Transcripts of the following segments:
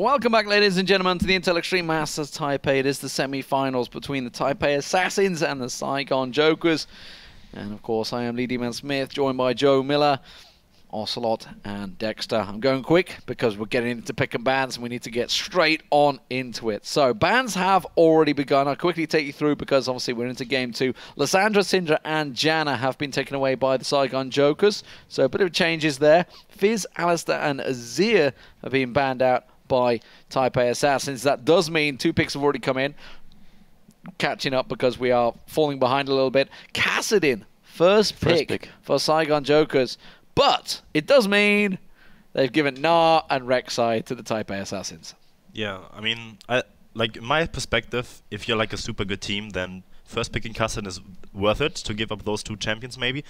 Welcome back, ladies and gentlemen, to the Intel Extreme Masters Taipei. It is the semi-finals between the Taipei Assassins and the Saigon Jokers. And of course, I am Lee Demon Smith, joined by Joe Miller, Ocelot, and Dexter. I'm going quick because we're getting into pick and bans and we need to get straight on into it. So, bans have already begun. I'll quickly take you through because obviously we're into game 2. Lysandra, Syndra, and Janna have been taken away by the Saigon Jokers. So, a bit of changes there. Fizz, Alistair, and Azir have been banned out by Taipei Assassins. That does mean 2 picks have already come in. Catching up because we are falling behind a little bit. Kassadin, first pick for Saigon Jokers. But it does mean they've given Gnar and Rek'Sai to the Taipei Assassins. Yeah, I mean, like in my perspective, if you're like a super good team, then first picking Kassadin is worth it to give up those 2 champions maybe.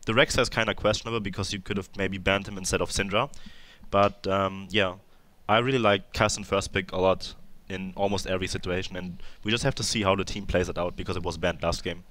The Rek'Sai is kind of questionable because you could have maybe banned him instead of Syndra. But yeah, I really like Kassadin first pick a lot in almost every situation, and we just have to see how the team plays it out because it was banned last game.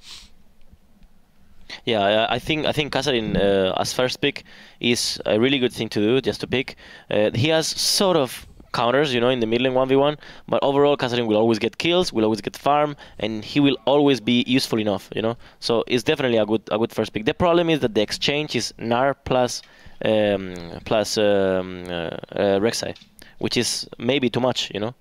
Yeah, I think Kassadin as first pick is a really good thing to do, just to pick. He has sort of counters, you know, in the mid lane 1v1, but overall Kassadin will always get kills, will always get farm, and he will always be useful enough, you know. So it's definitely a good first pick. The problem is that the exchange is Gnar plus Rek'Sai, which is maybe too much, you know.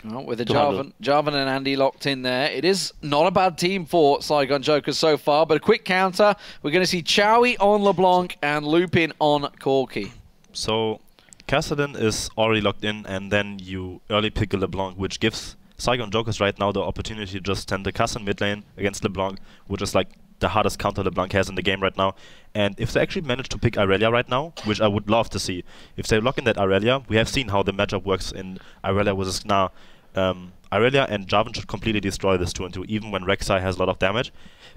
Well, with the Jarvan and Andy locked in there, it is not a bad team for Saigon Jokers so far, but a quick counter. We're going to see Chowie on LeBlanc and Lupin on Corki. So Kassadin is already locked in, and then you early pick a LeBlanc, which gives Saigon Jokers right now the opportunity to just send the Kassadin mid lane against LeBlanc, which is like the hardest counter LeBlanc has in the game right now. And if they actually manage to pick Irelia right now, which I would love to see, if they lock in that Irelia, we have seen how the matchup works in Irelia versus Gnar. Irelia and Jarvan should completely destroy this 2-2, even when Rek'Sai has a lot of damage.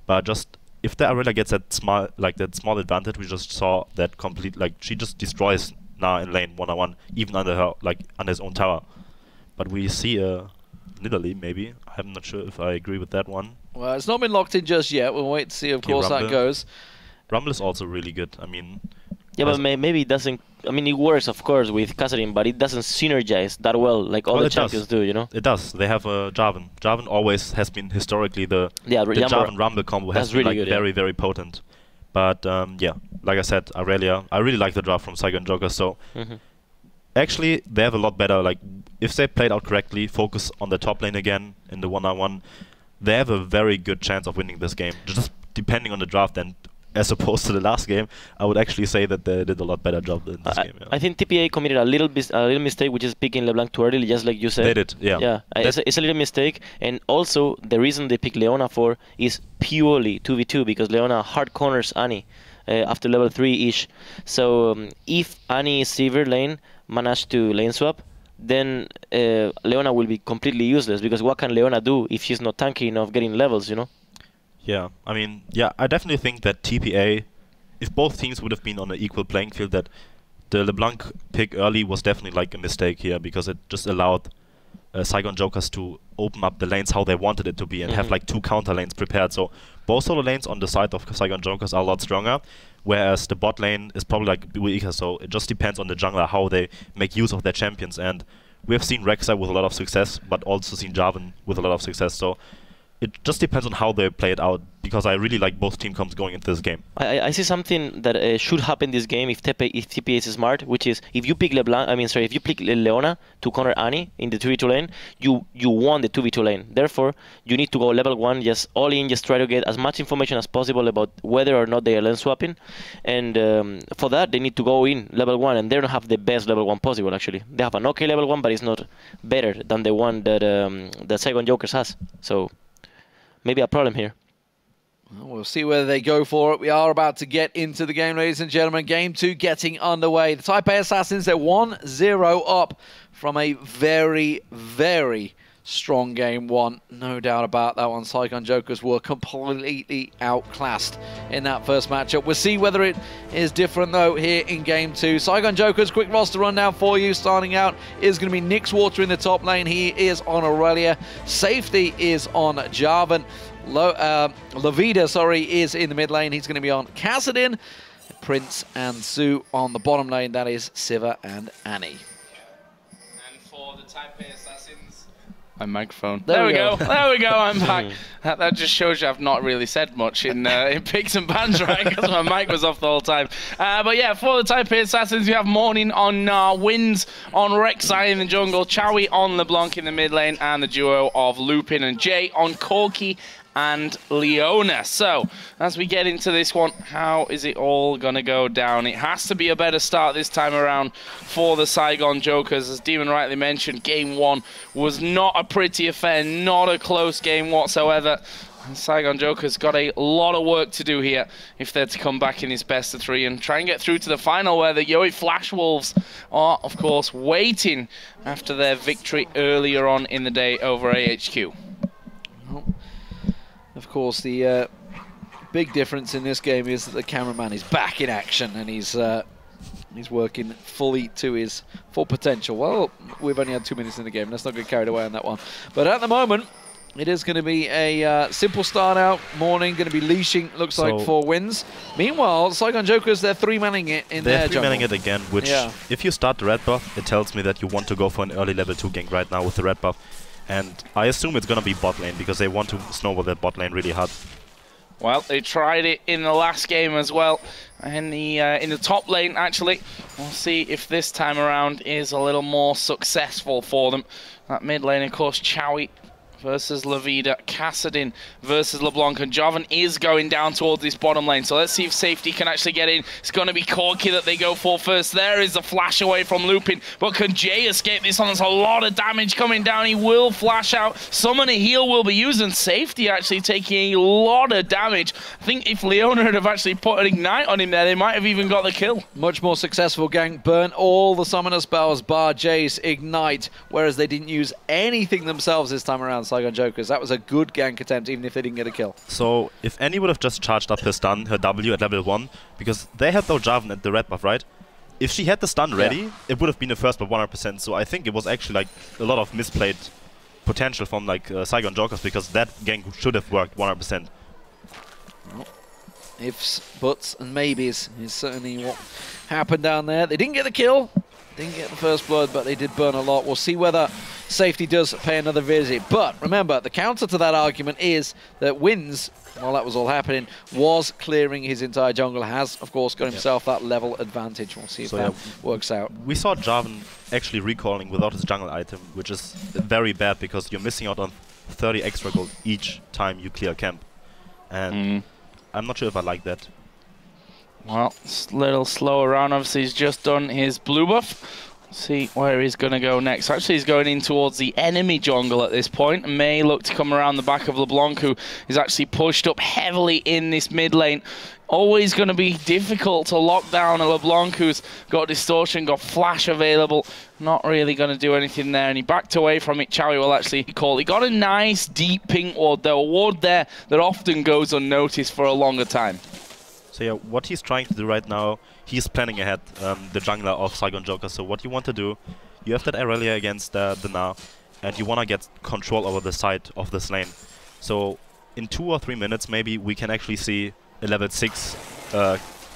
But just if the Irelia gets that small advantage, we just saw that she just destroys Gnar in lane 1-on-1, even under his own tower. But we see Nidalee maybe. I'm not sure if I agree with that one. Well, it's not been locked in just yet. We'll wait to see, of course, how that goes. Rumble is also really good. I mean, yeah, but maybe it doesn't. I mean, it works, of course, with Kassadin, but it doesn't synergize that well, like all the champions do, you know? It does. They have Jarvan. Jarvan always has been historically the Jarvan Rumble combo has been really good, very, very potent. But yeah, like I said, Irelia, I really like the draft from Saigon Jokers. So actually, they have a lot better. Like if they played out correctly, focus on the top lane again in the 1-on-1, they have a very good chance of winning this game. Just depending on the draft, and as opposed to the last game, I would actually say that they did a lot better job in this game. Yeah. I think TPA committed a little mistake, which is picking LeBlanc too early, just like you said. They did, yeah. Yeah, it's a little mistake, and also the reason they picked Leona for is purely 2v2 because Leona hard corners Annie after level 3-ish. So if Annie Sivir lane managed to lane swap, then Leona will be completely useless because what can Leona do if she's not tanky enough getting levels, you know? Yeah, I mean, yeah, I definitely think that TPA, if both teams would have been on an equal playing field, that the LeBlanc pick early was definitely like a mistake here because it just allowed Saigon Jokers to open up the lanes how they wanted it to be and have like 2 counter lanes prepared. So both solo lanes on the side of Saigon Jokers are a lot stronger, whereas the bot lane is probably like weaker. So it just depends on the jungler how they make use of their champions. And we have seen Rek'Sai with a lot of success, but also seen Jarvan with a lot of success. So it just depends on how they play it out, because I really like both team comps going into this game. I see something that should happen this game if TPA is smart, which is if you pick if you pick Leona to counter Annie in the 2v2 lane, you won the 2v2 lane. Therefore, you need to go level 1, just all in, just try to get as much information as possible about whether or not they are lane swapping. And for that, they need to go in level 1, and they don't have the best level 1 possible, actually. They have an okay level 1, but it's not better than the one that that Saigon Jokers has. So maybe a problem here. Well, we'll see whether they go for it. We are about to get into the game, ladies and gentlemen. Game 2 getting underway. The Taipei Assassins, they're 1-0 up from a very, very strong game 1. No doubt about that one. Saigon Jokers were completely outclassed in that first matchup. We'll see whether it is different, though, here in game 2. Saigon Jokers, quick roster rundown for you. Starting out is going to be Nixwater in the top lane. He is on Irelia. Safety is on Jarvan. Lavida, is in the mid lane. He's going to be on Kassadin. Prince and Sue on the bottom lane. That is Sivir and Annie. And for for the Taipei Assassins. My microphone. There we go. There we go. I'm back. That just shows you I've not really said much in picks and bans, right? Because my mic was off the whole time. But yeah, for the Taipei Assassins, we have Morning on Wins on Rek'Sai in the jungle, Chowie on LeBlanc in the mid lane, and the duo of Lupin and Jay on Corki and Leona. So, as we get into this one, how is it all going to go down? It has to be a better start this time around for the Saigon Jokers. As Demon rightly mentioned, Game 1 was not a pretty affair, not a close game whatsoever. And Saigon Jokers got a lot of work to do here if they're to come back in this best of 3 and try and get through to the final, where the Yoi Flash Wolves are, of course, waiting after their victory earlier on in the day over AHQ. Well, of course, the big difference in this game is that the cameraman is back in action and he's working fully to his full potential. Well, we've only had 2 minutes in the game. Let's not get carried away on that one. But at the moment, it is going to be a simple start out. Morning going to be leashing, looks like, 4 wins. Meanwhile, Saigon Jokers, they're 3-manning it in their jungle. They're 3-manning it again, which, if you start the red buff, it tells me that you want to go for an early level 2 gank right now with the red buff. And I assume it's going to be bot lane, because they want to snowball that bot lane really hard. Well, they tried it in the last game as well, in the top lane, actually. We'll see if this time around is a little more successful for them. That mid lane, of course, Chowie versus Lavida, Kassadin versus LeBlanc, and Jarvan is going down towards this bottom lane. So let's see if safety can actually get in. It's going to be Corki that they go for first. There is the flash away from Lupin, but can Jay escape this one? There's a lot of damage coming down. He will flash out. Summon a heal will be used, and safety actually taking a lot of damage. I think if Leona had have actually put an ignite on him there, they might have even got the kill. Much more successful gank. Burn all the summoner spells, bar Jay's ignite, whereas they didn't use anything themselves this time around. Saigon Jokers. That was a good gank attempt, even if they didn't get a kill. So, if Annie would have just charged up her stun, her W at level 1, because they had no Jarvan at the red buff, right? If she had the stun ready, it would have been a first buff 100%. So I think it was actually like a lot of misplayed potential from like Saigon Jokers, because that gank should have worked 100%. Well, ifs, buts, and maybes is certainly what happened down there. They didn't get the kill, didn't get the first blood, but they did burn a lot. We'll see whether safety does pay another visit. But remember, the counter to that argument is that Wins, while that was all happening, was clearing his entire jungle, has, of course, got himself that level advantage. We'll see if that works out. We saw Jarvan actually recalling without his jungle item, which is very bad, because you're missing out on 30 extra gold each time you clear camp. And I'm not sure if I like that. Well, it's a little slow around. Obviously, he's just done his blue buff. See where he's going to go next. Actually, he's going in towards the enemy jungle at this point. May look to come around the back of LeBlanc, who is actually pushed up heavily in this mid lane. Always going to be difficult to lock down a LeBlanc who's got distortion, got flash available. Not really going to do anything there, and he backed away from it. Chowie will actually call. He got a nice deep pink ward, though, a ward there that often goes unnoticed for a longer time. So yeah, what he's trying to do right now, he's planning ahead, the jungler of Saigon Joker. So what you want to do, you have that Irelia against the Gnar, and you want to get control over the side of this lane. So in 2 or 3 minutes, maybe we can actually see a level 6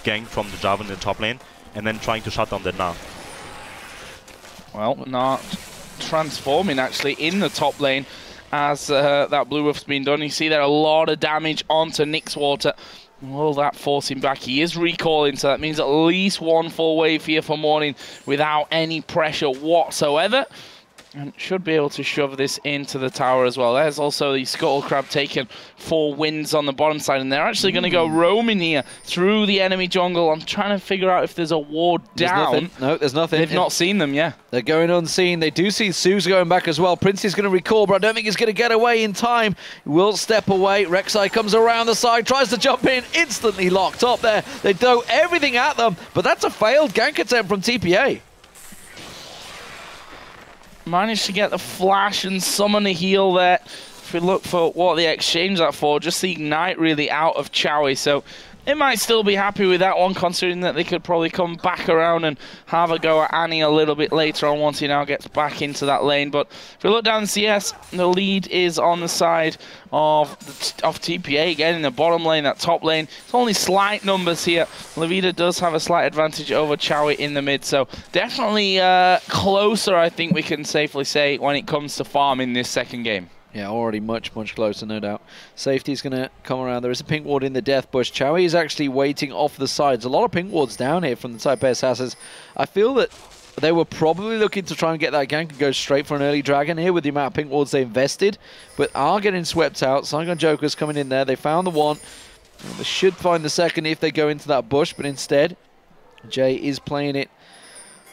gank from the Jarvan in the top lane, and then trying to shut down the Gnar. Well, not transforming actually in the top lane as that blue buff's been done. You see there a lot of damage onto Nixwater. Will that force him back? He is recalling, so that means at least 1 full wave here for Morning without any pressure whatsoever. And should be able to shove this into the tower as well. There's also the Scuttle Crab taking 4 wins on the bottom side, and they're actually going to go roaming here through the enemy jungle. I'm trying to figure out if there's a ward down. There's nothing. No, there's nothing. They've not seen them, yeah. They're going unseen. They do see Suze going back as well. Prince is going to recall, but I don't think he's going to get away in time. He will step away. Rek'Sai comes around the side, tries to jump in, instantly locked up there. They throw everything at them, but that's a failed gank attempt from TPA. Managed to get the flash and summon a heal there if we look for what they exchanged that for, just the Ignite really out of Chowie. So they might still be happy with that one, considering that they could probably come back around and have a go at Annie a little bit later on once he now gets back into that lane. But if we look down the CS, the lead is on the side of TPA again in the bottom lane, that top lane. It's only slight numbers here. Levita does have a slight advantage over Chowie in the mid, so definitely closer, I think we can safely say, when it comes to farm in this second game. Yeah, already much closer, no doubt. Safety's going to come around. There is a pink ward in the death bush. Chowie is actually waiting off the sides. A lot of pink wards down here from the Taipei Assassins. I feel that they were probably looking to try and get that gank and go straight for an early dragon here with the amount of pink wards they invested, but are getting swept out. Saigon Joker's coming in there. They found the one. They should find the second if they go into that bush, but instead, Jay is playing it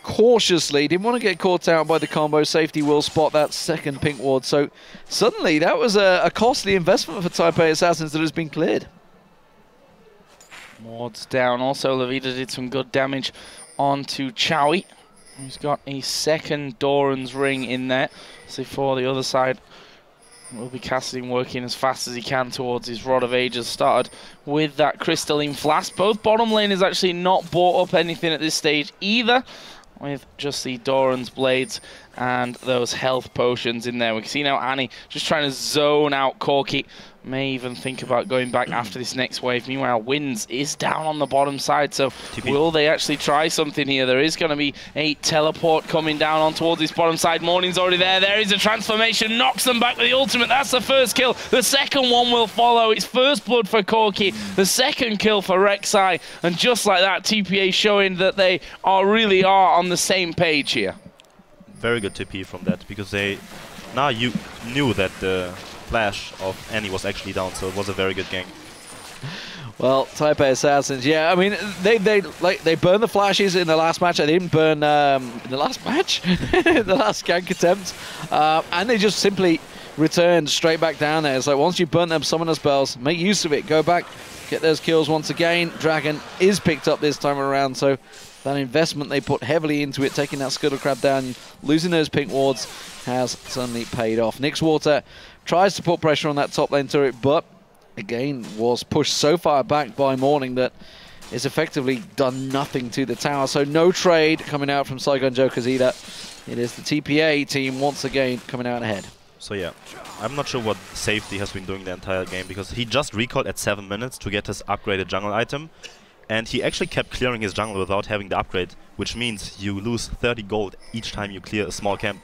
cautiously. Didn't want to get caught out by the combo. Safety will spot that second pink ward. So suddenly that was a costly investment for Taipei Assassins that has been cleared. Wards down. Also, Levita did some good damage onto Chowie. He's got a second Doran's ring in there. So for the other side, will be Cassidy working as fast as he can towards his Rod of Ages. Started with that Crystalline Flask. Both bottom lane is actually not bought up anything at this stage either, with just the Doran's Blades and those health potions in there. We can see now Annie just trying to zone out Corki. May even think about going back after this next wave. Meanwhile, Wins is down on the bottom side, so will they actually try something here? There is going to be a teleport coming down on towards this bottom side. Morning's already there. There is a transformation, knocks them back with the ultimate. That's the first kill. The second one will follow. It's first blood for Corki, the second kill for Rek'Sai, and just like that, TPA showing that they really are on the same page here. Very good TP from that, because they now you knew that the flash of Annie was actually down, so it was a very good gank. Well, Taipei Assassins, yeah, I mean, they burned the flashes in the last match. They didn't burn in the last match, the last gank attempt, and they just simply returned straight back down there. It's like once you burn them summoner spells, make use of it, go back, get those kills once again. Dragon is picked up this time around, so that investment they put heavily into it, taking that Scuttle Crab down, losing those pink wards, has suddenly paid off. Nixwater tries to put pressure on that top lane turret, but again was pushed so far back by Morning that it's effectively done nothing to the tower. So no trade coming out from Saigon Jokers either. It is the TPA team once again coming out ahead. So yeah, I'm not sure what Safety has been doing the entire game, because he just recalled at 7 minutes to get his upgraded jungle item, and he actually kept clearing his jungle without having the upgrade, which means you lose 30 gold each time you clear a small camp,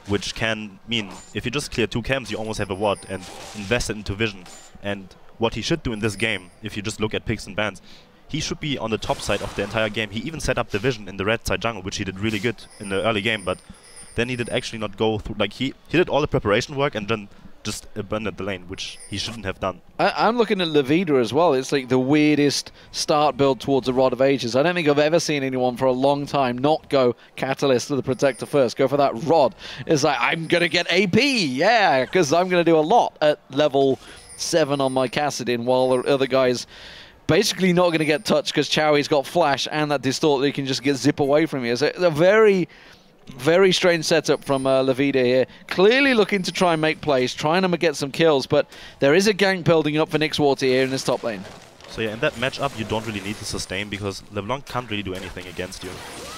which can mean if you just clear 2 camps, you almost have a ward and invest it into vision. And what he should do in this game, if you just look at picks and bans, he should be on the top side of the entire game. He even set up the vision in the red side jungle, which he did really good in the early game, but then he did actually not go through, like he did all the preparation work and then just abandoned the lane, which he shouldn't have done. I'm looking at Levita as well. It's like the weirdest start build towards a Rod of Ages. I don't think I've ever seen anyone for a long time not go Catalyst to the Protector first, go for that Rod. It's like, I'm going to get AP, yeah, because I'm going to do a lot at level 7 on my Kassadin, while the other guys basically not going to get touched because Chowie's got Flash and that Distort that he can just get zip away from you. It's a very strange setup from Levita here. Clearly looking to try and make plays, trying to get some kills, but there is a gank building up for Nixwater here in this top lane. So yeah, in that matchup, you don't really need to sustain because LeBlanc can't really do anything against you.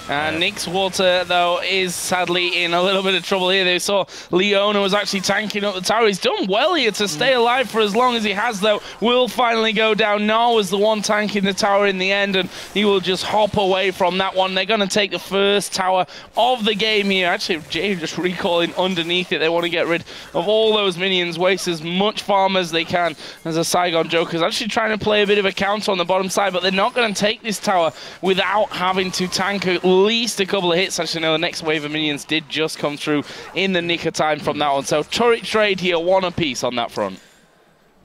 And Nixwater, though, is sadly in a little bit of trouble here. They saw Leona was actually tanking up the tower. He's done well here to stay alive for as long as he has, though. Will finally go down. Nah was the one tanking the tower in the end, and he will just hop away from that one. They're going to take the first tower of the game here. Actually, Jay just recalling underneath it. They want to get rid of all those minions, waste as much farm as they can. As a Saigon Joker's actually trying to play a bit of a counter on the bottom side, but they're not going to take this tower without having to tank at least a couple of hits. Actually, no, the next wave of minions did just come through in the nick of time from that one. So turret trade here, 1 apiece on that front.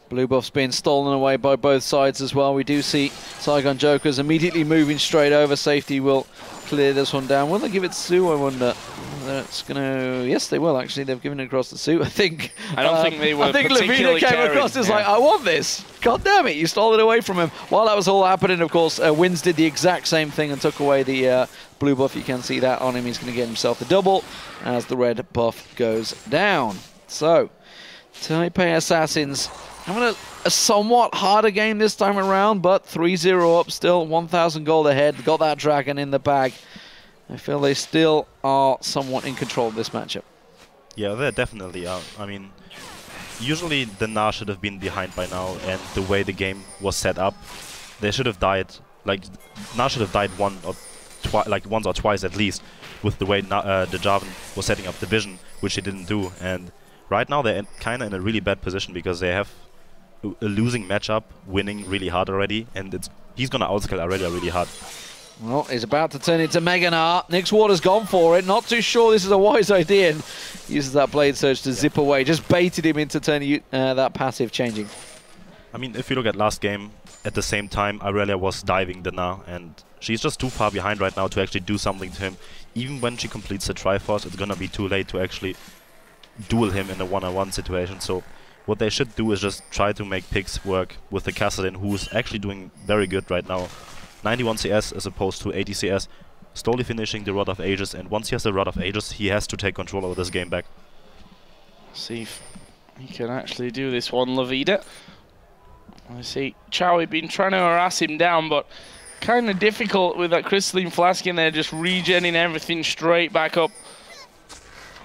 Blue buff's being stolen away by both sides as well. We do see Saigon Jokers immediately moving straight over. Safety will clear this one down. Will they give it to Su, I wonder? That's gonna... Yes, they will, actually. They've given it across to Su, I think. I don't think they were I think particularly Levita came across as like, I want this. God damn it, you stole it away from him. While that was all happening, of course, Wins did the exact same thing and took away the blue buff. You can see that on him. He's going to get himself the double as the red buff goes down. So, Taipei Assassins having a somewhat harder game this time around, but 3-0 up still, 1,000 gold ahead. Got that dragon in the bag. I feel they still are somewhat in control of this matchup. Yeah, they definitely are. I mean, usually the Na should have been behind by now, and the way the game was set up, they should have died. Like, Na should have died once or twice at least, with the way the Jarvan was setting up the vision, which he didn't do. And right now they're kind of in a really bad position because they have a losing matchup, winning really hard already, and he's gonna outscale Aurelia really hard. Well, he's about to turn into Mega Gnar. Nixwater's gone for it. Not too sure this is a wise idea, and uses that Blade Surge to zip away. Just baited him into turning that passive changing. I mean, if you look at last game, at the same time, Aurelia was diving the Na, and she's just too far behind right now to actually do something to him. Even when she completes the Triforce, it's gonna be too late to actually duel him in a one-on-one situation. So what they should do is just try to make picks work with the Kassadin, who's actually doing very good right now. 91 CS as opposed to 80 CS, slowly finishing the Rod of Ages, and once he has the Rod of Ages, he has to take control over this game back. See if he can actually do this one, Lavida. I see Chowie been trying to harass him down, but kind of difficult with that Crystalline Flask in there, just regenning everything straight back up.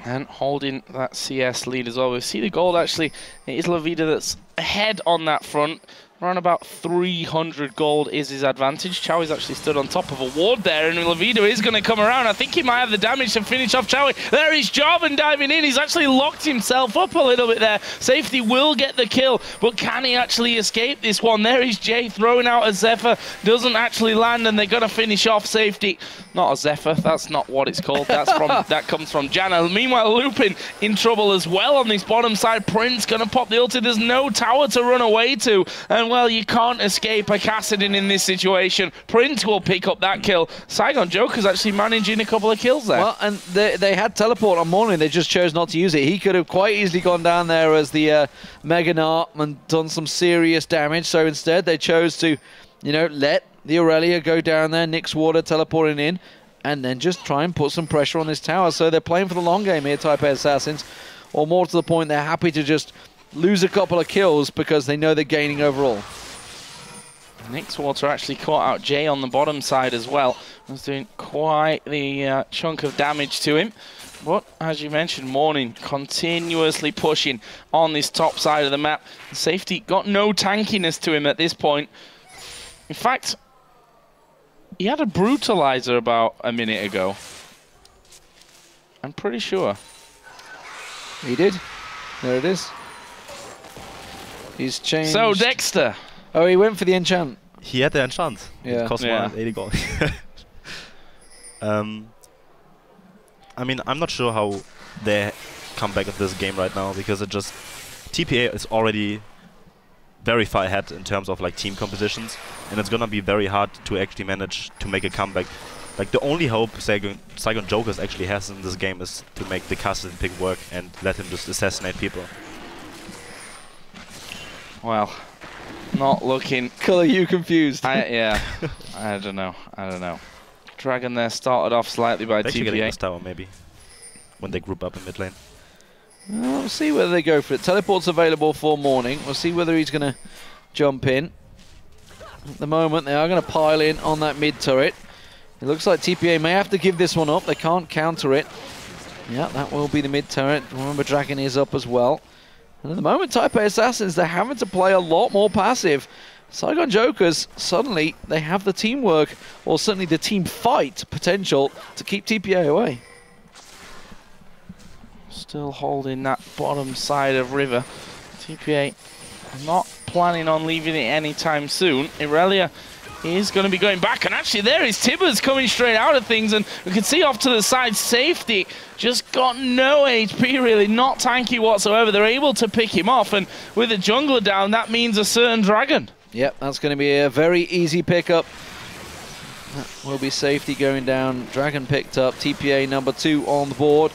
And holding that CS lead as well. We see the gold actually. It is Lavida that's ahead on that front. Around about 300 gold is his advantage. Chowie's actually stood on top of a ward there, and Lavida is going to come around. I think he might have the damage to finish off Chowie. There is Jarvan diving in. He's actually locked himself up a little bit there. Safety will get the kill, but can he actually escape this one? There is Jay throwing out a Zephyr. Doesn't actually land, and they're going to finish off Safety. Not a Zephyr. That's not what it's called. That's from that comes from Janna. Meanwhile, Lupin in trouble as well on this bottom side. Prince going to pop the ulti. There's no tower to run away to, and well, you can't escape a Kassadin in this situation. Prince will pick up that kill. Saigon Joker's actually managing a couple of kills there. Well, and they had teleport on Morning. They just chose not to use it. He could have quite easily gone down there as the Mega Gnar and done some serious damage. So instead, they chose to, you know, let the Aurelia go down there, Nixwater teleporting in, and then just try and put some pressure on this tower. So they're playing for the long game here, Taipei Assassins. Or more to the point, they're happy to just lose a couple of kills because they know they're gaining overall. Nixwater actually caught out Jay on the bottom side as well. Was doing quite the chunk of damage to him. But as you mentioned, Morning continuously pushing on this top side of the map. Safety got no tankiness to him at this point. In fact, he had a Brutalizer about a minute ago. I'm pretty sure. He did. There it is. He's changed. So Dexter. Oh, he went for the enchant. He had the enchant. Yeah. It cost 180 gold. I mean, I'm not sure how they come back at this game right now, because it just... TPA is already very far ahead in terms of like team compositions, and it's gonna be very hard to actually manage to make a comeback. Like, the only hope Saigon Jokers actually has in this game is to make the Kassadin pick work and let him just assassinate people. Well, not looking. Color you confused. Yeah, I don't know. Dragon there started off slightly by They're actually getting TPA. this tower maybe when they group up in mid lane. Well, we'll see whether they go for it. Teleport's available for Morning. We'll see whether he's going to jump in. At the moment, they are going to pile in on that mid turret. It looks like TPA may have to give this one up. They can't counter it. Yeah, that will be the mid turret. Remember, Dragon is up as well. And at the moment, Taipei Assassins, they're having to play a lot more passive. Saigon Jokers, suddenly, they have the teamwork, or certainly the team fight potential to keep TPA away. Still holding that bottom side of River. TPA not planning on leaving it anytime soon. Irelia is going to be going back, and actually there is Tibbers coming straight out of things, and we can see off to the side, Safety just got no HP really, not tanky whatsoever. They're able to pick him off, and with the jungler down, that means a certain Dragon. Yep, that's going to be a very easy pickup. That will be Safety going down. Dragon picked up, TPA number 2 on the board.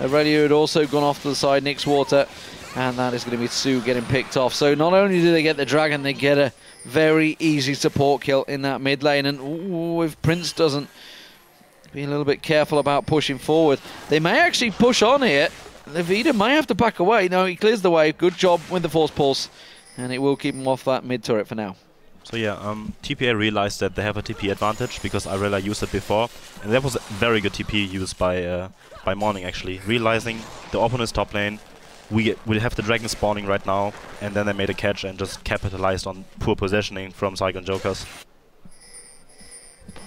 Aurelia had also gone off to the side, Nixwater, and that is going to be Sue getting picked off. So not only do they get the Dragon, they get a very easy support kill in that mid lane. And ooh, if Prince doesn't be a little bit careful about pushing forward, they may actually push on here Levida may have to back away. No, he clears the way. Good job with the Force Pulse. And it will keep him off that mid turret for now. So yeah, TPA realized that they have a TP advantage because Irelia used it before, and that was a very good TP used by Morning actually. Realizing the opponent's top lane, we have the dragon spawning right now, and then they made a catch and just capitalized on poor positioning from Saigon Jokers.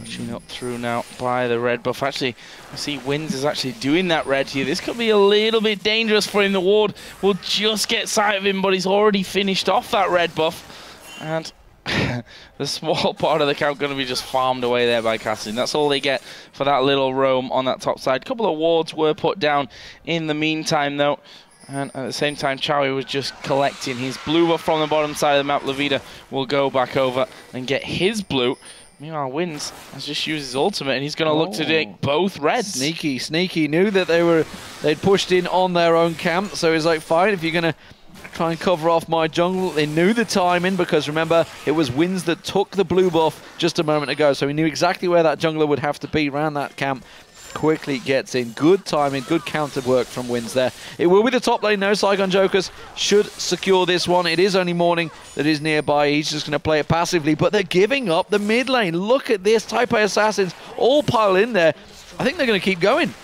Pushing up through now by the red buff. Actually, I see Wins is actually doing that red here. This could be a little bit dangerous for him. The ward will just get sight of him, but he's already finished off that red buff. And the small part of the count going to be just farmed away there by Kassadin. That's all they get for that little roam on that top side. A couple of wards were put down in the meantime, though. And at the same time, Chowie was just collecting his blue buff from the bottom side of the map. Levida will go back over and get his blue. Meanwhile, Wins has just used his ultimate, and he's going to look to take both reds. Sneaky, sneaky. Knew that they'd pushed in on their own camp, so he's like, fine, if you're going to try and cover off my jungle. They knew the timing because, remember, it was Wins that took the blue buff just a moment ago, so he knew exactly where that jungler would have to be around that camp. Quickly gets in. Good timing, good counter work from Wins there. It will be the top lane now. Saigon Jokers should secure this one. It is only Morning that is nearby. He's just going to play it passively, but they're giving up the mid lane. Look at this. Taipei Assassins all pile in there. I think they're going to keep going.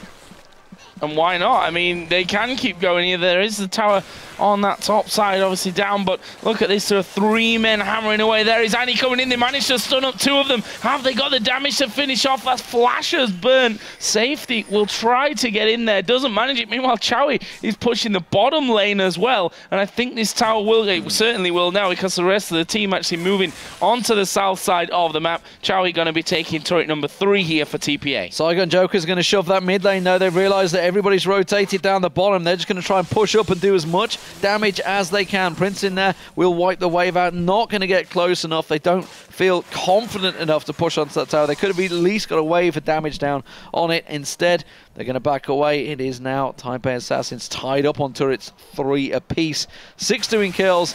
And why not? I mean, they can keep going here. There is the tower on that top side, obviously down, but look at this. There are 3 men hammering away. There is Annie coming in. They managed to stun up 2 of them. Have they got the damage to finish off? That Flasher's burn. Safety will try to get in there. Doesn't manage it. Meanwhile, Chowie is pushing the bottom lane as well. And I think this tower will, it certainly will now, because the rest of the team actually moving onto the south side of the map. Chowie going to be taking turret number 3 here for TPA. Saigon Jokers going to shove that mid lane now. They've realised that everybody's rotated down the bottom. They're just going to try and push up and do as much damage as they can. Prince in there will wipe the wave out. Not going to get close enough. They don't feel confident enough to push onto that tower. They could have at least got a wave of damage down on it. Instead, they're going to back away. It is now Taipei Assassins tied up on turrets, 3 apiece. 6 doing kills.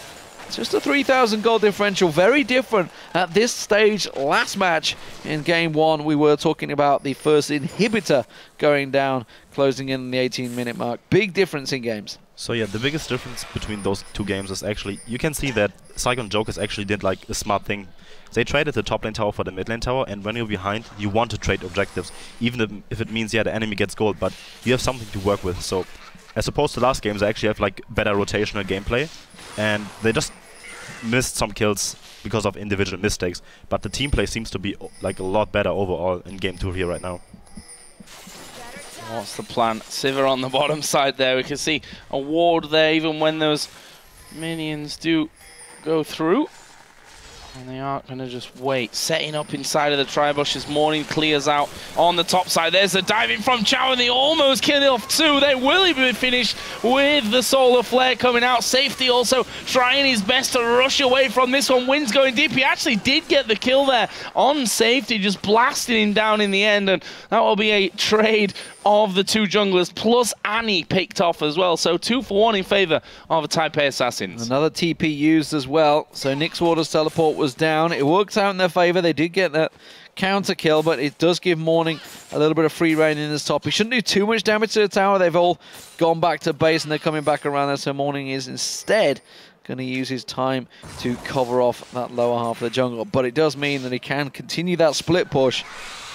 Just a 3,000 gold differential. Very different at this stage. Last match in game 1, we were talking about the first inhibitor going down, closing in the 18-minute mark. Big difference in games. So yeah, the biggest difference between those 2 games is actually, you can see that Saigon Jokers actually did like a smart thing. They traded the top lane tower for the mid lane tower, and when you're behind, you want to trade objectives, even if it means, yeah, the enemy gets gold, but you have something to work with. So as opposed to last games, they actually have like better rotational gameplay, and they just missed some kills because of individual mistakes, but the team play seems to be like a lot better overall in game 2 here right now. What's the plan? Sivir on the bottom side there. We can see a ward there even when those minions do go through. And they aren't going to just wait. Setting up inside of the Tribush as Morning clears out on the top side. There's a diving from Chow, and they almost kill off 2. They will be finished with the Solar Flare coming out. Safety also trying his best to rush away from this one. Wins going deep. He actually did get the kill there on Safety, just blasting him down in the end. And that will be a trade of the 2 junglers, plus Annie picked off as well. So 2 for 1 in favor of the Taipei Assassins. Another TP used as well. So Nixwater's teleport was down. It worked out in their favor. They did get that counter kill, but it does give Morning a little bit of free reign in this top. He shouldn't do too much damage to the tower. They've all gone back to base and they're coming back around there. So Morning is instead going to use his time to cover off that lower half of the jungle. But it does mean that he can continue that split push.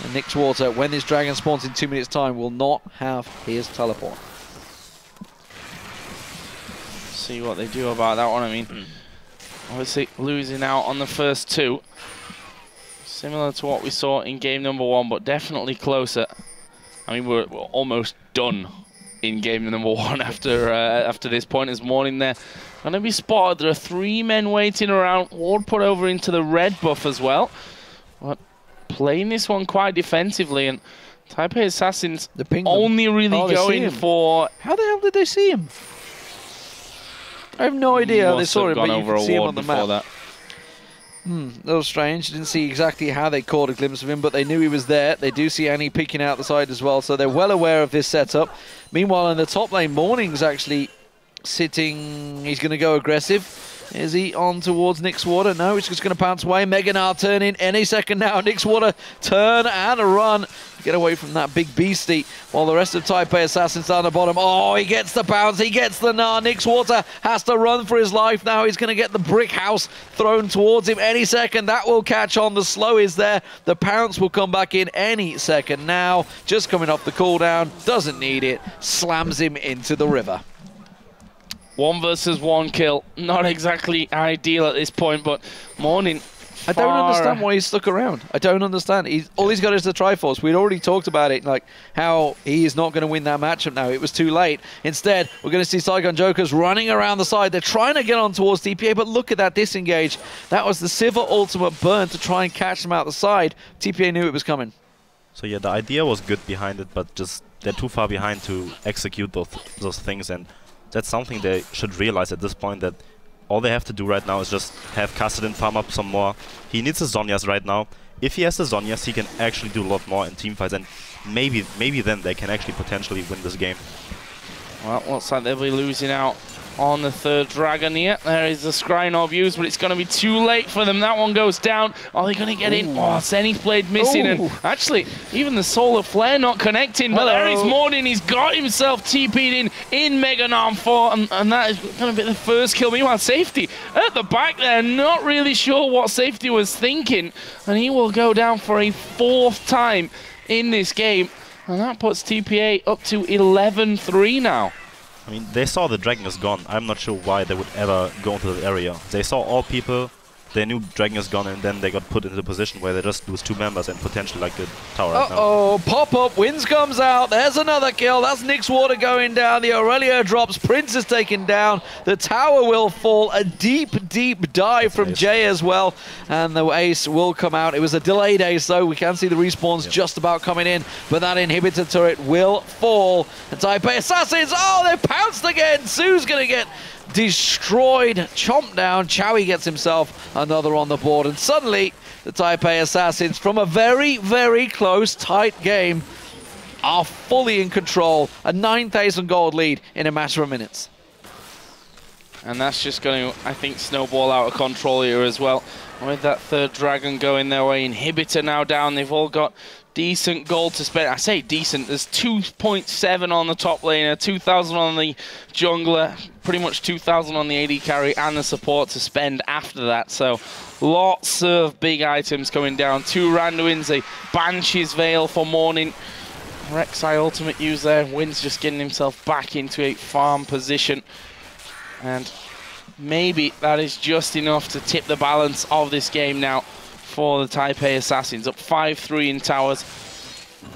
And Nixwater, when this dragon spawns in 2 minutes time, will not have his teleport. See what they do about that one. I mean, obviously losing out on the first 2. Similar to what we saw in game number 1, but definitely closer. I mean, we're almost done in game number 1 after this point. As Morning there going to be spotted. There are 3 men waiting around. Ward put over into the red buff as well. But playing this one quite defensively, and Taipei Assassins only really going for... How the hell did they see him? I have no idea how they saw him, but you can see him on the map. That. A little strange. Didn't see exactly how they caught a glimpse of him, but they knew he was there. They do see Annie peeking out the side as well, so they're well aware of this setup. Meanwhile, in the top lane, Morning's actually sitting... He's going to go aggressive. Is he on towards Nixwater? No, he's just going to bounce away. Mega Gnar turn in any second now. Nixwater turn and a run. Get away from that big beastie while the rest of Taipei Assassins down the bottom. Oh, he gets the bounce. He gets the Gnar. Nixwater has to run for his life now. He's going to get the brick house thrown towards him any second. That will catch on. The slow is there. The pounce will come back in any second now. Just coming off the cooldown. Doesn't need it. Slams him into the river. 1 versus 1 kill. Not exactly ideal at this point, but Morning. I don't understand why he's stuck around. I don't understand. All he's got is the Triforce. We'd already talked about it, like how he is not going to win that matchup now. It was too late. Instead, we're going to see Saigon Jokers running around the side. They're trying to get on towards TPA, but look at that disengage. That was the Sivir ultimate burn to try and catch them out the side. TPA knew it was coming. So yeah, the idea was good behind it, but just they're too far behind to execute those things, and that's something they should realize at this point, that all they have to do right now is just have Kassadin farm up some more. He needs the Zhonya's right now. If he has the Zhonya's, he can actually do a lot more in teamfights, and maybe then they can actually potentially win this game. Well, looks like they'll be losing out on the third dragon here. There is the Scrying Orb used, but it's going to be too late for them. That one goes down. Are they going to get in? Oh, Zenith Blade missing. And actually, even the Solar Flare not connecting. But there is Morning. He's got himself TP'd in Mega Gnar 4, and that is going to be the first kill. Meanwhile, Safety at the back there, not really sure what Safety was thinking. And he will go down for a 4th time in this game. And that puts TPA up to 11-3 now. I mean, they saw the dragon is gone. I'm not sure why they would ever go into that area. They saw all people, they knew dragon is gone, and then they got put into the position where they just lose 2 members and potentially like the tower right now. Uh-oh, pop-up, Wins comes out, there's another kill, that's Nixwater going down, the Aurelia drops, Prince is taken down, the tower will fall, a deep dive from Jay as well, and the ace will come out. It was a delayed ace though, we can see the respawns just about coming in, but that inhibitor turret will fall. The Taipei Assassins, oh, they pounced again, Su's gonna get destroyed, chomped down. Chowie gets himself another on the board, and suddenly the Taipei Assassins, from a very close, tight game, are fully in control. A 9,000 gold lead in a matter of minutes. And that's just going to, I think, snowball out of control here as well. With that third dragon going their way, inhibitor now down. They've all got decent gold to spend. I say decent, there's 2.7 on the top laner, 2,000 on the jungler, pretty much 2,000 on the AD carry and the support to spend after that. So lots of big items coming down. 2 Randuins, a Banshee's Veil for Morning. Rek'Sai ultimate use there. Wins just getting himself back into a farm position. And maybe that is just enough to tip the balance of this game now for the Taipei Assassins. Up 5-3 in towers.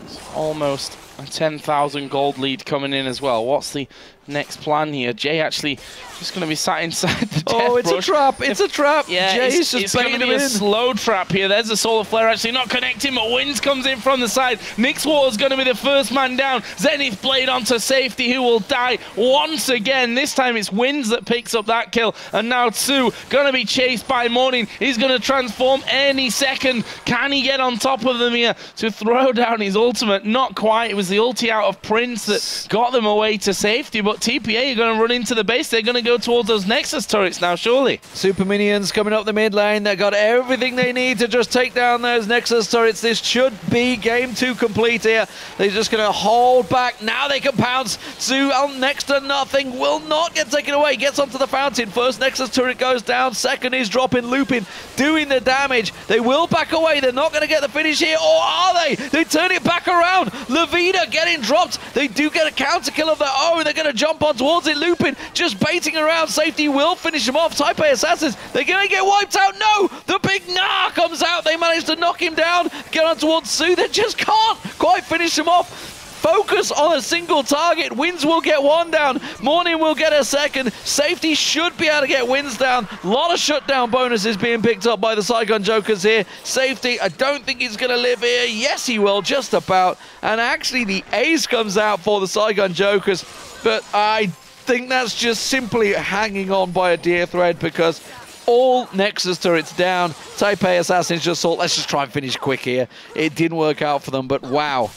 It's almost a 10,000 gold lead coming in as well. What's the next plan here? Jay actually just going to be sat inside the death it's brush. A trap. It's a trap. Yeah, Jay's it's going to be a slow trap here. There's the Solar Flare actually not connecting, but Wins comes in from the side. Nixwater's going to be the first man down. Zenith Blade onto Safety, who will die once again. This time it's Wins that picks up that kill. And now Tsu going to be chased by Morning. He's going to transform any second. Can he get on top of them here to throw down his ultimate? Not quite. It was the ulti out of Prince that got them away to safety, but TPA are going to run into the base. They're going to go towards those Nexus turrets now, surely. Super Minions coming up the mid lane. They've got everything they need to just take down those Nexus turrets. This should be game 2 complete here. They're just going to hold back. Now they can pounce. Tsu on next to nothing. Will not get taken away. Gets onto the fountain. First Nexus turret goes down. Second is dropping. Lupin doing the damage. They will back away. They're not going to get the finish here. Or are they? They turn it back around. Levina getting dropped. They do get a counter kill of their own. They're going to jump on towards it. Lupin just baiting around. Safety will finish them off. Taipei Assassins, they're going to get wiped out. No! The big Gnar comes out. They managed to knock him down. Get on towards Tsu. They just can't quite finish him off. Focus on a single target. Wins will get one down. Morning will get a second. Safety should be able to get Wins down. A lot of shutdown bonuses being picked up by the Saigon Jokers here. Safety, I don't think he's going to live here. Yes, he will, just about. And actually, the ace comes out for the Saigon Jokers. But I think that's just simply hanging on by a dear thread, because all Nexus turrets down. Taipei Assassins just thought, let's just try and finish quick here. It didn't work out for them, but wow.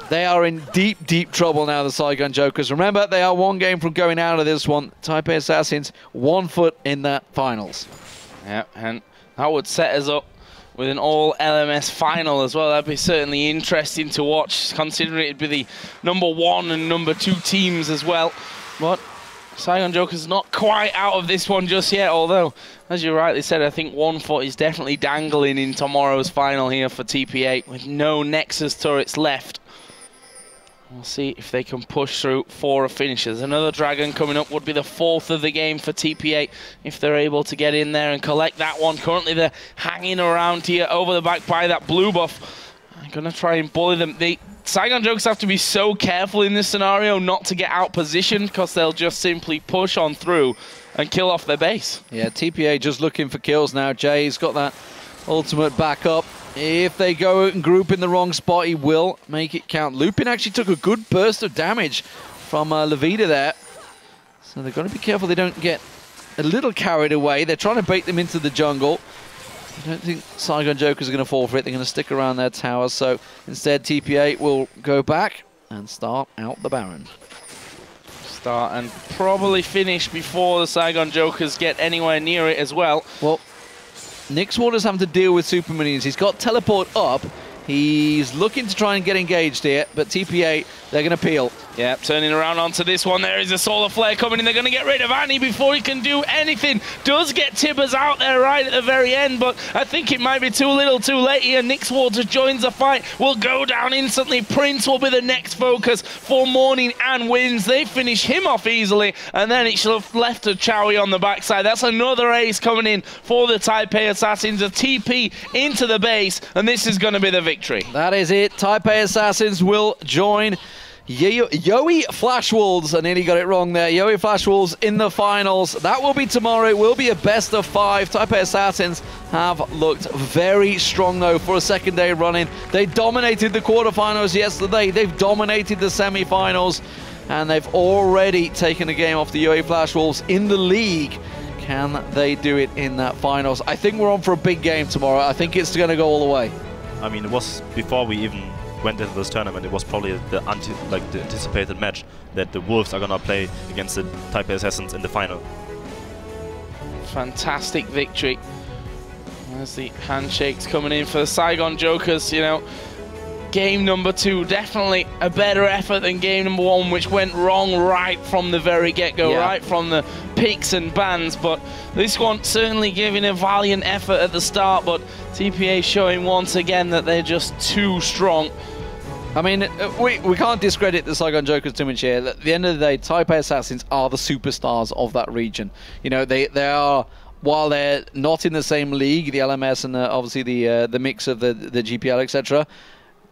They are in deep, deep trouble now, the Saigon Jokers. Remember, they are one game from going out of this one. Taipei Assassins, 1 foot in that finals. Yeah, and that would set us up with an all-LMS final as well. That'd be certainly interesting to watch, considering it'd be the #1 and #2 teams as well. But Saigon Jokers not quite out of this one just yet, although, as you rightly said, I think 1 foot is definitely dangling in tomorrow's final here for TP8 with no Nexus turrets left. We'll see if they can push through for a finishes. Another Dragon coming up would be the 4th of the game for TP8 if they're able to get in there and collect that one. Currently they're hanging around here over the back by that blue buff. I'm going to try and bully them. The Saigon Jokers have to be so careful in this scenario not to get out positioned because they'll just simply push on through and kill off their base. Yeah, TPA just looking for kills now. Jay's got that ultimate backup. If they go and group in the wrong spot, he will make it count. Lupin actually took a good burst of damage from Levita there. So they've got to be careful they don't get a little carried away. They're trying to bait them into the jungle. I don't think Saigon Jokers are going to fall for it. They're going to stick around their towers. So instead, TP8 will go back and start out the Baron. Start and probably finish before the Saigon Jokers get anywhere near it as well. Well, Nyx Warders having to deal with Super Minions. He's got teleport up. He's looking to try and get engaged here, but TP8, they're going to peel. Yeah, turning around onto this one. There is a Solar Flare coming in. They're going to get rid of Annie before he can do anything. Does get Tibbers out there right at the very end, but I think it might be too little too late here. Nyx Warders joins the fight. Will go down instantly. Prince will be the next focus for Morning and wins. They finish him off easily, and then it should have left a Chowie on the backside. That's another ace coming in for the Taipei Assassins. A TP into the base, and this is going to be the victory. That is it. Taipei Assassins will join Yowie Flash Wolves. I nearly got it wrong there. Yowie Flash Wolves in the finals. That will be tomorrow. It will be a best of 5. Taipei Assassins have looked very strong, though, for a second day running. They dominated the quarterfinals yesterday. They've dominated the semi-finals, and they've already taken a game off the Yowie Flash Wolves in the league. Can they do it in that finals? I think we're on for a big game tomorrow. I think it's going to go all the way. I mean, it was before we even went into this tournament, it was probably the anticipated match that the Wolves are gonna play against the Taipei Assassins in the final. Fantastic victory. There's the handshakes coming in for the Saigon Jokers. You know, game #2 definitely a better effort than game #1, which went wrong right from the very get-go, right from the picks and bans. But this one certainly giving a valiant effort at the start, but TPA showing once again that they're just too strong. I mean, we can't discredit the Saigon Jokers too much here. At the end of the day, Taipei Assassins are the superstars of that region. You know, they are, while they're not in the same league, the LMS and obviously the mix of the GPL, etc.,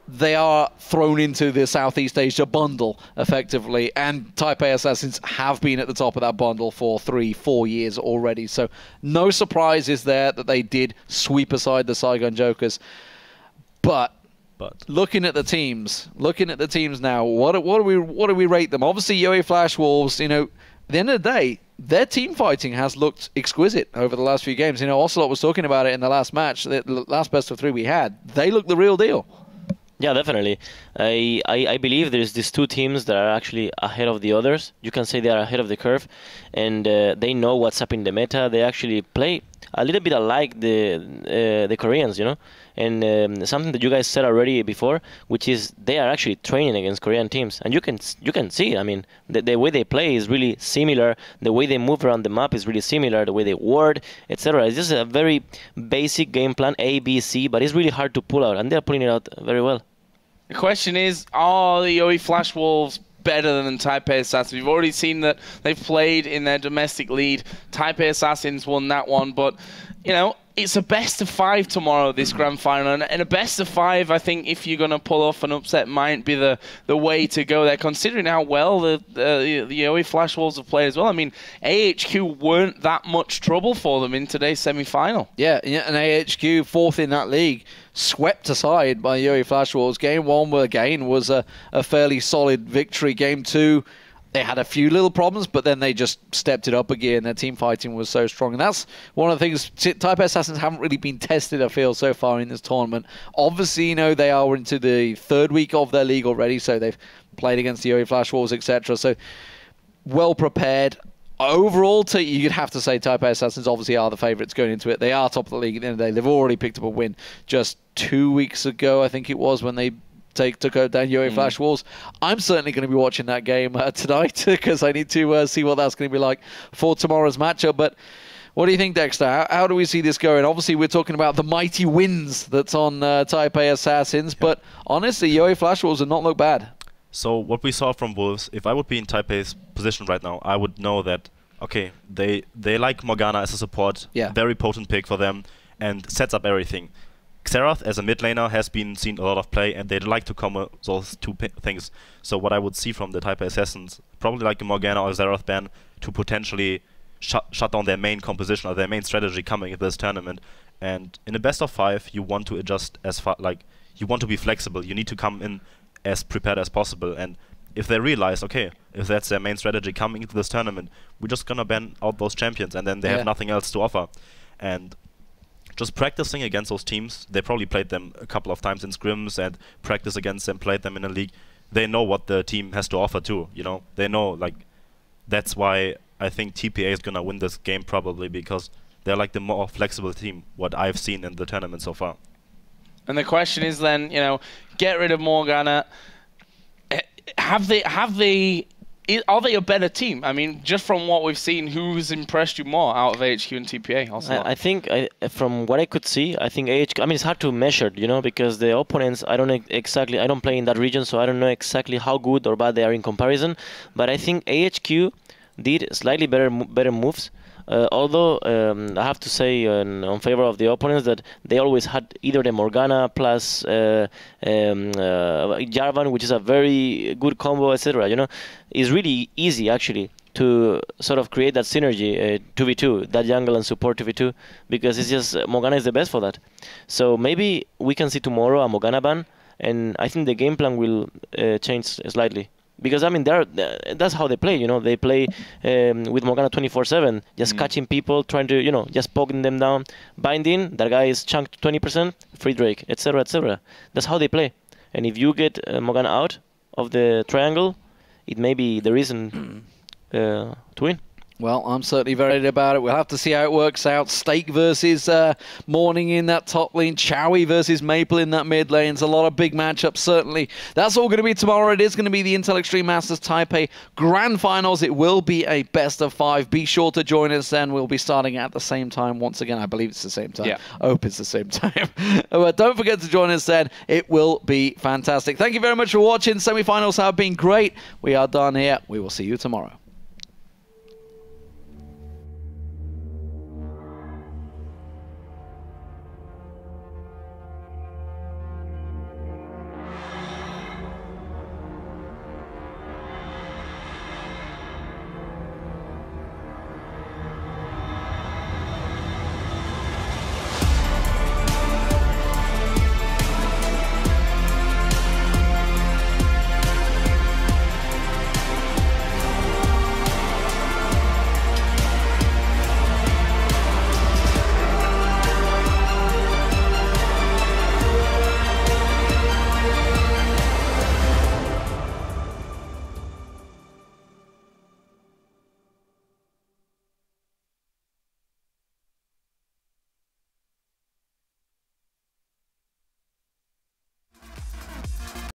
they are thrown into the Southeast Asia bundle, effectively, and Taipei Assassins have been at the top of that bundle for 3-4 years already, so no surprises there that they did sweep aside the Saigon Jokers. But looking at the teams now, what do we rate them? Obviously, Yowie Flash Wolves, you know, at the end of the day, their team fighting has looked exquisite over the last few games. You know, Ocelot was talking about it in the last match, the last best of 3 we had. They look the real deal. Yeah, definitely. I believe there's these two teams that are actually ahead of the others. You can say they are ahead of the curve, and they know what's up in the meta. They actually play a little bit alike the Koreans, you know. And something that you guys said already before, which is they are actually training against Korean teams, and you can see. I mean, the way they play is really similar. The way they move around the map is really similar. The way they ward, etc. It's just a very basic game plan, A, B, C, but it's really hard to pull out, and they're pulling it out very well. The question is, are the Yowie Flash Wolves better than Taipei Assassins? We've already seen that they've played in their domestic lead. Taipei Assassins won that one, but, you know, it's a best of 5 tomorrow, this grand final, and a best of 5, I think, if you're going to pull off an upset, might be the way to go there, considering how well the Yowie Flash Wolves have played as well. I mean, AHQ weren't that much trouble for them in today's semi-final. Yeah, and AHQ, 4th in that league, swept aside by Yowie Flash Wolves. Game 1, again, was a fairly solid victory. Game 2, they had a few little problems, but then they just stepped it up a gear, and their team fighting was so strong. And that's one of the things. Taipei Assassins haven't really been tested, I feel, so far in this tournament. Obviously, you know, they are into the third week of their league already, so they've played against the Yowie Flash Wolves, etc. So well prepared. Overall, you'd have to say Taipei Assassins obviously are the favourites going into it. They are top of the league at the end of the day. They've already picked up a win just 2 weeks ago, I think it was, when they took out down Yowie Flash Wolves. I'm certainly going to be watching that game tonight because I need to see what that's going to be like for tomorrow's matchup. But what do you think, Dexter? How do we see this going? Obviously, we're talking about the mighty wins that's on Taipei Assassins, but honestly, Yowie Flash Wolves have not looked bad. So what we saw from Wolves, if I would be in Taipei's position right now, I would know that, okay, they like Morgana as a support, very potent pick for them, and sets up everything. Xerath as a mid laner has been seen a lot of play, and they'd like to combo those two things. So what I would see from the Taipei Assassins, probably like a Morgana or Xerath ban to potentially shut down their main composition or their main strategy coming in this tournament. And in a best of 5, you want to adjust as far, like, you want to be flexible. You need to come in as prepared as possible. And if they realize, okay, if that's their main strategy coming into this tournament, we're just gonna ban out those champions, and then they have nothing else to offer. And just practicing against those teams, they probably played them a couple of times in scrims and practiced against them, played them in a league. They know what the team has to offer too, you know. They know, like, that's why I think TPA is gonna win this game probably, because they're like the more flexible team, what I've seen in the tournament so far. And the question is then, you know, get rid of Morgana. Are they a better team? I mean, just from what we've seen, who's impressed you more out of AHQ and TPA? Also, I think, from what I could see, I think AHQ. I mean, it's hard to measure, you know, because the opponents. I don't play in that region, so I don't know exactly how good or bad they are in comparison. But I think AHQ did slightly better moves. Although I have to say on favor of the opponents that they always had either the Morgana plus Jarvan, which is a very good combo, etc. You know, it's really easy actually to sort of create that synergy 2v2, that jungle and support 2v2, because it's just Morgana is the best for that. So maybe we can see tomorrow a Morgana ban, and I think the game plan will change slightly. Because, I mean, that's how they play, you know. They play with Morgana 24/7, just catching people, trying to, you know, just poking them down. Binding, that guy is chunked 20%, free Drake, etc., etc. That's how they play. And if you get Morgana out of the triangle, it may be the reason to win. Well, I'm certainly very ready about it. We'll have to see how it works out. Stake versus Morning in that top lane. Chowie versus Maple in that mid lane. It's a lot of big matchups, certainly. That's all going to be tomorrow. It is going to be the Intel Extreme Masters Taipei Grand Finals. It will be a best of 5. Be sure to join us then. We'll be starting at the same time once again. I believe it's the same time. Yeah. I hope it's the same time. But don't forget to join us then. It will be fantastic. Thank you very much for watching. Semi-finals have been great. We are done here. We will see you tomorrow.